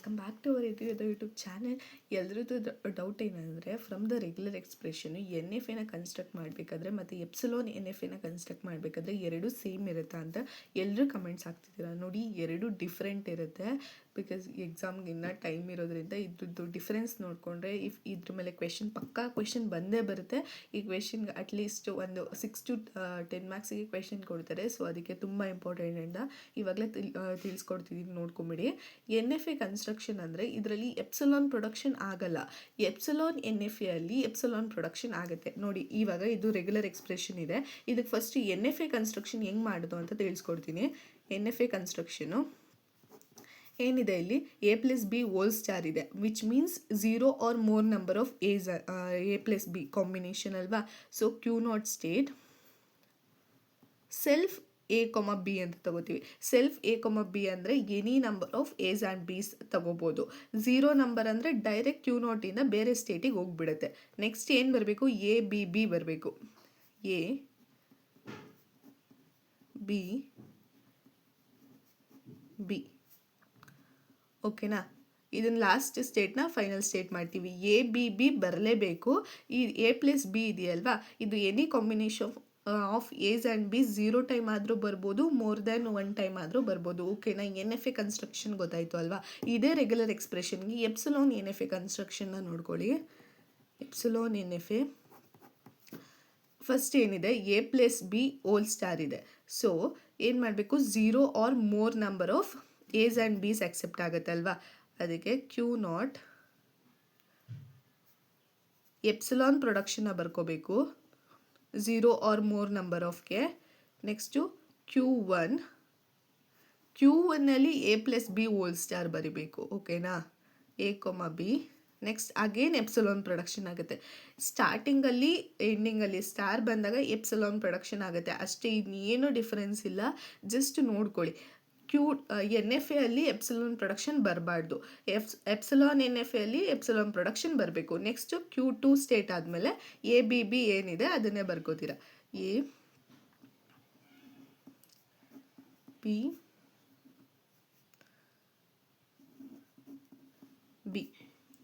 Welcome back to our YouTube channel. ಎಲ್ಲರದ್ದು doubt ಏನಂದರೆ, from the regular expression N F A construct ಮಾಡಬೇಕಾದ್ರೆ ಮತ್ತು epsilon N F A construct ಮಾಡಬೇಕಾದ್ರೆ ಎರಡು same ಇರುತ್ತಾ ಅಂತ ಎಲ್ಲರೂ ಕಮೆಂಟ್ಸ್ ಆಗ್ತಿದ್ದೀರಾ. ನೋಡಿ, ಎರಡು ಡಿಫ್ರೆಂಟ್ ಇರುತ್ತೆ. ಬಿಕಾಸ್ ಎಕ್ಸಾಮ್ಗೆ ಇನ್ನೂ ಟೈಮ್ ಇರೋದ್ರಿಂದ ಇದ್ರದ್ದು ಡಿಫ್ರೆನ್ಸ್ ನೋಡಿಕೊಂಡ್ರೆ ಇದ್ರ ಮೇಲೆ ಪಕ್ಕಾ ಕ್ವೆಶನ್ ಬಂದೇ ಬರುತ್ತೆ. ಈ ಕ್ವೆಶನ್ಗೆ ಅಟ್ಲೀಸ್ಟ್ ಒಂದು 6 to 10 ಮಾರ್ಕ್ಸಿಗೆ ಕ್ವೆಶನ್ ಕೊಡ್ತಾರೆ. ಸೊ ಅದಕ್ಕೆ ತುಂಬ ಇಂಪಾರ್ಟೆಂಟ್ ಅಂತ ಇವಾಗಲೇ ತಿಳಿಸ್ಕೊಡ್ತಿದ್ದೀನಿ, ನೋಡ್ಕೊಂಬಿಡಿ. ಎನ್ ಎಫ್ ಎ ಕನ್ಸ್ಟ್ರಕ್ಷನ್ ಅಂದರೆ ಇದರಲ್ಲಿ ಎಪ್ಸಿಲಾನ್ ಪ್ರೊಡಕ್ಷನ್ ಆಗಲ್ಲ. ಎಪ್ಸಿಲಾನ್ ಎನ್ ಎಫ್ ಎ ಅಲ್ಲಿ ಎಪ್ಸಿಲಾನ್ ಪ್ರೊಡಕ್ಷನ್ ಆಗುತ್ತೆ. ನೋಡಿ, ಇವಾಗ ಇದು ರೆಗ್ಯುಲರ್ ಎಕ್ಸ್ಪ್ರೆಷನ್ ಇದೆ. ಇದಕ್ಕೆ first N F A construction ಹೆಂಗೆ ಮಾಡೋದು ಅಂತ ತಿಳಿಸ್ಕೊಡ್ತೀನಿ. ಎನ್ ಎಫ್ ಎ ಕನ್ಸ್ಟ್ರಕ್ಷನು ಏನಿದೆ, ಇಲ್ಲಿ A plus B whole star ಇದೆ, which means 0 or more number of A plus B combination ಅಲ್ವಾ. So Q not state self A comma B ಅಂತ ತಗೋತೀವಿ. ಸೆಲ್ಫ್ ಎ ಕೊಮ ಬಿ ಅಂದರೆ any number of S and B's ತಗೋಬೋದು. 0 number ಅಂದರೆ direct Q ನಾಟಿಂದ ಬೇರೆ ಸ್ಟೇಟಿಗೆ ಹೋಗ್ಬಿಡುತ್ತೆ. Next ಏನು ಬರಬೇಕು, ಎ ಬಿ ಬಿ ಬರಬೇಕು. ಎ ಬಿ ಬಿ, ಓಕೆನಾ. ಇದನ್ನು ಲಾಸ್ಟ್ ಸ್ಟೇಟ್ನ ಫೈನಲ್ ಸ್ಟೇಟ್ ಮಾಡ್ತೀವಿ. ಎ ಬಿ ಬಿ ಬರಲೇಬೇಕು. ಈ ಎ ಪ್ಲಸ್ ಬಿ ಇದೆಯಲ್ವಾ, ಇದು any combination of S and B 0 time ಆದರೂ ಬರ್ಬೋದು, ಮೋರ್ ದ್ಯಾನ್ 1 ಟೈಮ್ ಆದರೂ ಬರ್ಬೋದು. ಓಕೆನಾ. ಎನ್ ಎಫ್ ಎ ಕನ್ಸ್ಟ್ರಕ್ಷನ್ ಗೊತ್ತಾಯಿತು ಅಲ್ವಾ. ಇದೇ ರೆಗ್ಯುಲರ್ ಎಕ್ಸ್ಪ್ರೆಷನ್ಗೆ ಎಪ್ಸಿಲಾನ್ ಎನ್ ಎಫ್ ಎ ಕನ್ಸ್ಟ್ರಕ್ಷನ್ನ ನೋಡ್ಕೊಳ್ಳಿ. Epsilon N F A first ಏನಿದೆ, A plus B whole star ಇದೆ. ಸೊ ಏನು ಮಾಡಬೇಕು, 0 or more number of S and B's accept ಆಗುತ್ತೆ ಅಲ್ವಾ. ಅದಕ್ಕೆ ಕ್ಯೂ ನಾಟ್ ಎಪ್ಸಿಲಾನ್ ಪ್ರೊಡಕ್ಷನ್ನ ಬರ್ಕೋಬೇಕು, 0 ಆರ್ ಮೋರ್ ನಂಬರ್ ಆಫ್ಗೆ. ನೆಕ್ಸ್ಟು Q1 ಅಲ್ಲಿ A plus B whole star ಬರಿಬೇಕು. ಓಕೆನಾ, A comma B. Next again epsilon production ಆಗುತ್ತೆ. ಸ್ಟಾರ್ಟಿಂಗಲ್ಲಿ ಎಂಡಿಂಗಲ್ಲಿ ಸ್ಟಾರ್ ಬಂದಾಗ ಎಪ್ಸಿಲಾನ್ ಪ್ರೊಡಕ್ಷನ್ ಆಗುತ್ತೆ ಅಷ್ಟೇ, ಇನ್ನೇನು ಡಿಫರೆನ್ಸ್ ಇಲ್ಲ. ಜಸ್ಟ್ ನೋಡ್ಕೊಳ್ಳಿ. ಎನ್ ಎಫ್ ಎ ಅಲ್ಲಿ ಎಪ್ಸಿಲಾನ್ ಪ್ರೊಡಕ್ಷನ್ ಬರಬಾರ್ದು. ಎಪ್ಸಿಲಾನ್ ಎನ್ ಎಫ್ ಎ ಅಲ್ಲಿ ಎಪ್ಸಿಲಾನ್ ಪ್ರೊಡಕ್ಷನ್ ಬರಬೇಕು. ನೆಕ್ಸ್ಟು Q2 ಸ್ಟೇಟ್ ಆದಮೇಲೆ ಎ ಬಿ ಬಿ ಏನಿದೆ ಅದನ್ನೇ ಬರ್ಕೋತೀರಾ. A B B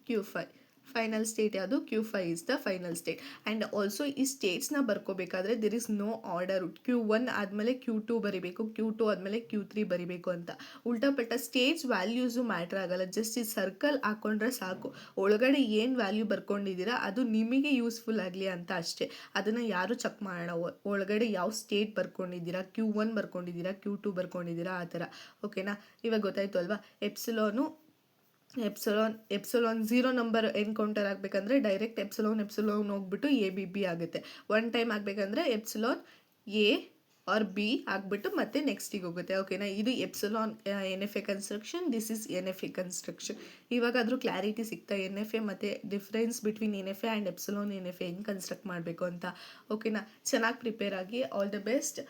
Q5 final state ಯಾವುದು, Q5 is the final state. And also ಈ ಸ್ಟೇಟ್ಸ್ನ ಬರ್ಕೋಬೇಕಾದ್ರೆ there is no order. Q1 ಆದಮೇಲೆ Q2 ಬರಿಬೇಕು, Q2 ಆದಮೇಲೆ Q3 ಬರಿಬೇಕು ಅಂತ. ಉಲ್ಟಾಪಟ್ಟ ಸ್ಟೇಟ್ಸ್ ವ್ಯಾಲ್ಯೂಸು ಮ್ಯಾಟ್ರ್ ಆಗಲ್ಲ. ಜಸ್ಟ್ ಈ ಸರ್ಕಲ್ ಹಾಕ್ಕೊಂಡ್ರೆ ಸಾಕು. ಒಳಗಡೆ ಏನು ವ್ಯಾಲ್ಯೂ ಬರ್ಕೊಂಡಿದ್ದೀರಾ ಅದು ನಿಮಗೆ ಯೂಸ್ಫುಲ್ ಆಗಲಿ ಅಂತ ಅಷ್ಟೇ. ಅದನ್ನು ಯಾರು ಚೆಕ್ ಮಾಡೋಣ, ಒಳಗಡೆ ಯಾವ ಸ್ಟೇಟ್ ಬರ್ಕೊಂಡಿದ್ದೀರಾ, Q1 ಬರ್ಕೊಂಡಿದ್ದೀರಾ, Q2 ಬರ್ಕೊಂಡಿದ್ದೀರಾ, ಆ ಥರ. ಓಕೆನಾ. ಇವಾಗ ಗೊತ್ತಾಯಿತು ಅಲ್ವಾ. ಎಪ್ಸಿಲಾನ್ 0 ನಂಬರ್ ಎನ್ಕೌಂಟರ್ ಆಗಬೇಕಂದ್ರೆ ಡೈರೆಕ್ಟ್ ಎಪ್ಸಿಲಾನ್ ಹೋಗ್ಬಿಟ್ಟು ಎ ಬಿ ಬಿ ಆಗುತ್ತೆ. 1 ಟೈಮ್ ಆಗಬೇಕಂದ್ರೆ ಎಪ್ಸಿಲಾನ್ ಎ ಆರ್ ಬಿ ಆಗಿಬಿಟ್ಟು ಮತ್ತೆ ನೆಕ್ಸ್ಟಿಗೆ ಹೋಗುತ್ತೆ. ಓಕೆನಾ. ಇದು epsilon N F A construction, this is N F A construction. ಇವಾಗಾದರೂ ಕ್ಲಾರಿಟಿ ಸಿಗ್ತಾ ಎನ್ ಎಫ್ ಎ ಮತ್ತು difference between N F A and epsilon N F A ಹೆಂಗೆ ಕನ್ಸ್ಟ್ರಕ್ಟ್ ಮಾಡಬೇಕು ಅಂತ. ಓಕೆನಾ. ಚೆನ್ನಾಗಿ ಪ್ರಿಪೇರ್ ಆಗಿ. All the best.